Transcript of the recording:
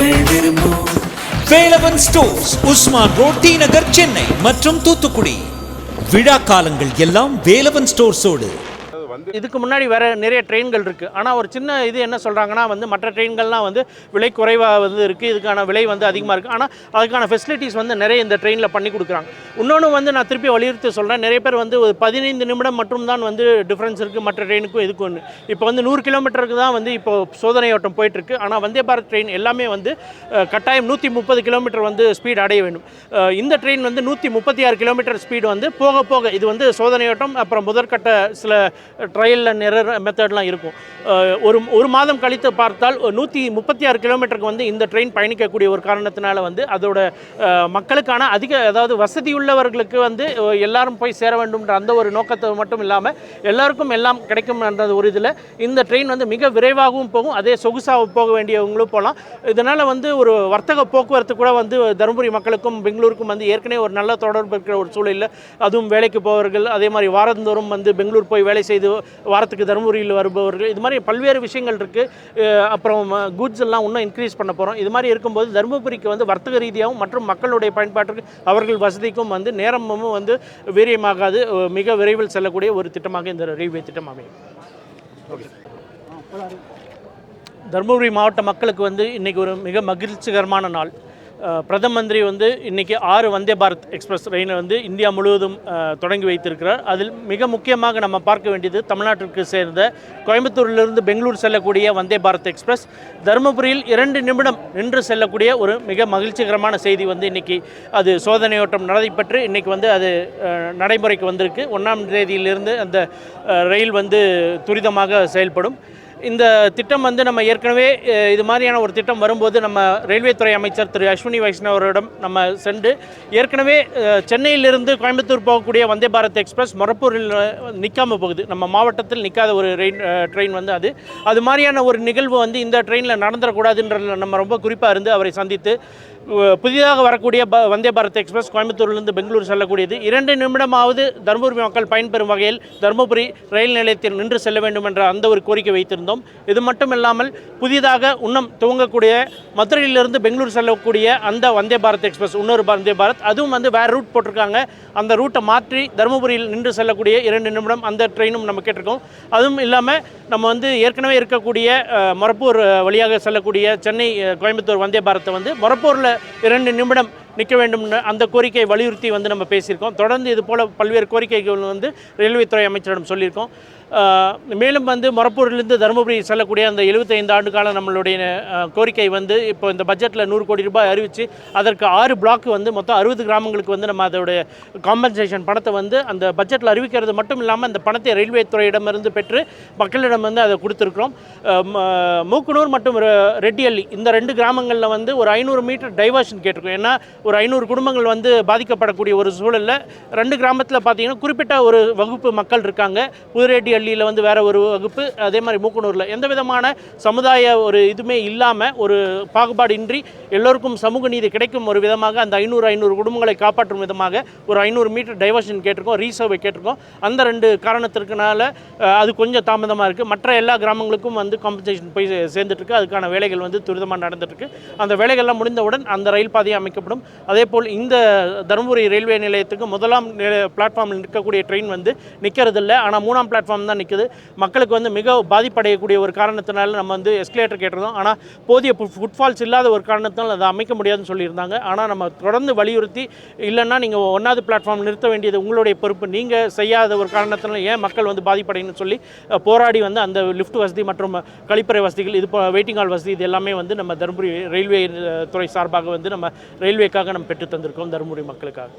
மக்கள் விரும்பும் Velavan stores, Usman road, T Nagar, Chennai மற்றும் தூத்துக்குடி. விழா காலங்கள் எல்லாம் வேலவன் ஸ்டோர்ஸோடு. இதுக்கு முன்னாடி வேறு நிறைய ட்ரெயின்கள் இருக்குது. ஆனால் ஒரு சின்ன இது என்ன சொல்கிறாங்கன்னா மற்ற ட்ரெயின்கள்லாம் விலை குறைவாக இருக்குது, இதுக்கான விலை அதிகமாக இருக்குது. ஆனால் அதுக்கான ஃபெசிலிட்டிஸ் நிறைய இந்த ட்ரெயினில் பண்ணி கொடுக்குறாங்க. இன்னொன்று நான் திருப்பி வலியுறுத்தி சொல்கிறேன், நிறைய பேர் ஒரு 15 நிமிடம் மட்டும் தான் டிஃப்ரென்ஸ் இருக்குது மற்ற ட்ரெயினுக்கும் இதுக்கும் ஒன்று. இப்போ 100 கிலோமீட்டருக்கு தான் இப்போ சோதனை ஓட்டம் போயிட்டுருக்கு. ஆனால் வந்தே பாரத் ட்ரெயின் எல்லாமே கட்டாயம் 130 கிலோமீட்டர் ஸ்பீட் அடைய வேண்டும். இந்த ட்ரெயின் 136 கிலோமீட்டர் ஸ்பீடு போக போக இது சோதனை ஓட்டம், அப்புறம் முதற்கட்ட சில ட்ரையலில் நிறைய மெத்தட்லாம் இருக்கும். ஒரு மாதம் கழித்து பார்த்தால் 136 கிலோமீட்டருக்கு இந்த ட்ரெயின் பயணிக்கக்கூடிய ஒரு காரணத்தினால அதோட மக்களுக்கான அதாவது வசதி உள்ளவர்களுக்கு எல்லாரும் போய் சேர வேண்டும்ன்ற அந்த ஒரு நோக்கத்தை மட்டும் இல்லாமல் எல்லாருக்கும் எல்லாம் கிடைக்கும் என்ற ஒரு இதில் இந்த ட்ரெயின் மிக விரைவாகவும் போகும், அதே சொகுசாக போக வேண்டியவங்களும் போகலாம். இதனால் ஒரு வர்த்தக போக்குவரத்து கூட தருமபுரி மக்களுக்கும் பெங்களூருக்கும் ஏற்கனவே ஒரு நல்ல தொடர்பு இருக்கிற ஒரு சூழலில், அதுவும் வேலைக்கு போவர்கள், அதே மாதிரி வாரந்தோறும் பெங்களூர் போய் வேலை செய்து வாரத்துக்கு தருமபுரியில் வருபவர்கள், இது மாதிரி பல்வேறு விஷயங்கள் இருக்குது. அப்புறம் கூட்ஸ் எல்லாம் இன்னும் இன்க்ரீஸ் பண்ண போகிறோம். இது மாதிரி இருக்கும்போது தருமபுரிக்கு வர்த்தக ரீதியாகவும் மற்றும் மக்களுடைய பயன்பாட்டுக்கு அவர்கள் வசதிக்கும் நேரமும் வீரியமாகாது, மிக விரைவில் செல்லக்கூடிய ஒரு திட்டமாக இந்த ரயில்வே திட்டம் அமையும். தருமபுரி மாவட்ட மக்களுக்கு இன்றைக்கி ஒரு மிக மகிழ்ச்சிகரமான நாள். பிரதம மந்திரி இன்றைக்கி 6 வந்தே பாரத் எக்ஸ்பிரஸ் ரயிலை இந்தியா முழுவதும் தொடங்கி வைத்திருக்கிறார். அதில் மிக முக்கியமாக நம்ம பார்க்க வேண்டியது தமிழ்நாட்டிற்கு சேர்ந்த கோயம்புத்தூரிலிருந்து பெங்களூர் செல்லக்கூடிய வந்தே பாரத் எக்ஸ்பிரஸ் தருமபுரியில் 2 நிமிடம் நின்று செல்லக்கூடிய ஒரு மிக மகிழ்ச்சிகரமான செய்தி இன்றைக்கி அது சோதனையோட்டம் நடைபெற்று இன்றைக்கி அது நடைமுறைக்கு வந்திருக்கு. 1ஆம் தேதியிலிருந்து அந்த ரயில் துரிதமாக செயல்படும். இந்த திட்டம் நம்ம ஏற்கனவே இது மாதிரியான ஒரு திட்டம் வரும்போது நம்ம ரயில்வே துறை அமைச்சர் திரு அஸ்வினி வைஷ்ணவரிடம் நம்ம சென்று ஏற்கனவே சென்னையிலிருந்து கோயம்புத்தூர் போகக்கூடிய வந்தே பாரத் எக்ஸ்பிரஸ் மொரப்பூரில் நிற்காமல் போகுது, நம்ம மாவட்டத்தில் நிற்காத ஒரு ட்ரெயின் அது மாதிரியான ஒரு நிகழ்வு இந்த ட்ரெயினில் நடந்துடக்கூடாதுன்ற நம்ம ரொம்ப குறிப்பாக அவரை சந்தித்து புதிதாக வரக்கூடிய வந்தே பாரத் எக்ஸ்பிரஸ் கோயம்புத்தூரிலிருந்து பெங்களூர் செல்லக்கூடியது 2 நிமிடமாவது தருமபுரி மக்கள் பயன்பெறும் வகையில் தருமபுரி ரயில் நிலையத்தில் நின்று செல்ல வேண்டும் என்ற அந்த ஒரு கோரிக்கை வைத்திருந்தோம். இது மட்டும் இல்லாமல் புதிதாக இன்னும் துவங்கக்கூடிய மதுரையிலிருந்து பெங்களூர் செல்லக்கூடிய அந்த வந்தே பாரத் எக்ஸ்பிரஸ் இன்னொரு வந்தே பாரத், அதுவும் வேறு ரூட் போட்டிருக்காங்க. அந்த ரூட்டை மாற்றி தருமபுரியில் நின்று செல்லக்கூடிய 2 நிமிடம் அந்த ட்ரெயினும் நம்ம கேட்டிருக்கோம். அதுவும் இல்லாமல் நம்ம ஏற்கனவே இருக்கக்கூடிய மொரப்பூர் வழியாக செல்லக்கூடிய சென்னை கோயம்புத்தூர் வந்தே பாரத்தை மொரப்பூரில் 2 நிமிடம் நிற்க வேண்டும் அந்த கோரிக்கையை வலியுறுத்தி நம்ம பேசியிருக்கோம். தொடர்ந்து இது போல் பல்வேறு கோரிக்கைகள் ரயில்வே துறை அமைச்சரிடம் சொல்லியிருக்கோம். மேலும் மொரப்பூரிலிருந்து தருமபுரி செல்லக்கூடிய அந்த 75 ஆண்டு கால நம்மளுடைய கோரிக்கை இப்போ இந்த பட்ஜெட்டில் 100 கோடி ரூபாய் அறிவித்து அதற்கு 6 பிளாக் மொத்தம் 60 கிராமங்களுக்கு நம்ம அதோடைய காம்பன்சேஷன் பணத்தை அந்த பட்ஜெட்டில் அறிவிக்கிறது மட்டும் இல்லாமல் அந்த பணத்தை ரயில்வே துறையிடமிருந்து பெற்று மக்களிடம் அதை கொடுத்துருக்குறோம். மூக்குனூர் மற்றும் ரெட்டியள்ளி இந்த 2 கிராமங்களில் ஒரு 500 மீட்டர் டைவர்ஷன் கேட்டிருக்கோம். ஏன்னா ஒரு 500 குடும்பங்கள் பாதிக்கப்படக்கூடிய ஒரு சூழலில் 2 கிராமத்தில் பார்த்தீங்கன்னா குறிப்பிட்ட ஒரு வகுப்பு மக்கள் இருக்காங்க. புதுரெட்டி அள்ளியில் வேறு ஒரு வகுப்பு, அதே மாதிரி மூக்குனூரில் எந்த விதமான சமுதாய ஒரு இதுவுமே இல்லாமல் ஒரு பாகுபாடு இன்றி எல்லோருக்கும் சமூக நீதி கிடைக்கும் ஒரு விதமாக அந்த 500 குடும்பங்களை காப்பாற்றும் விதமாக ஒரு 500 மீட்டர் டைவர்ஷன் கேட்டிருக்கோம், ரீசர்வை கேட்டிருக்கோம். அந்த 2 காரணத்திற்குனால அது கொஞ்சம் தாமதமாக இருக்குது. மற்ற எல்லா கிராமங்களுக்கும் காம்பன்சேஷன் போய் சேர்ந்துட்டுருக்கு. அதுக்கான வேலைகள் துரிதமாக நடந்துட்டுருக்கு. அந்த வேலைகள்லாம் முடிந்தவுடன் அந்த ரயில் பாதையை அமைக்கப்படும். அதேபோல் இந்த தருமபுரி ரயில்வே நிலையத்துக்கு 1ஆம் பிளாட்ஃபார்மில் நிற்கக்கூடிய ட்ரெயின் நிற்கிறதில்லை, ஆனால் 3ஆம் பிளாட்ஃபார்ம் தான் நிற்குது. மக்களுக்கு மிக பாதிப்படையக்கூடிய ஒரு காரணத்தினால நம்ம எஸ்கலேட்டர் கேட்டிருந்தோம். ஆனால் போதிய ஃபுட்ஃபால்ஸ் இல்லாத ஒரு காரணத்தினால் அதை அமைக்க முடியாதுன்னு சொல்லியிருந்தாங்க. ஆனால் நம்ம தொடர்ந்து வலியுறுத்தி இல்லைன்னா நீங்கள் 1ஆவது பிளாட்ஃபார்ம் நிறுத்த வேண்டியது உங்களுடைய பொறுப்பு, நீங்கள் செய்யாத ஒரு காரணத்தினால ஏன் மக்கள் பாதிப்படையணும்னு சொல்லி போராடி அந்த லிஃப்ட் வசதி மற்றும் கழிப்பறை வசதிகள், இது வெயிட்டிங் ஹால் வசதி, இது எல்லாமே நம்ம தருமபுரி ரயில்வே துறை சார்பாக நம்ம ரயில்வேக்காக நம்ம பெற்று தந்திருக்கோம் தருமபுரி மக்களுக்காக.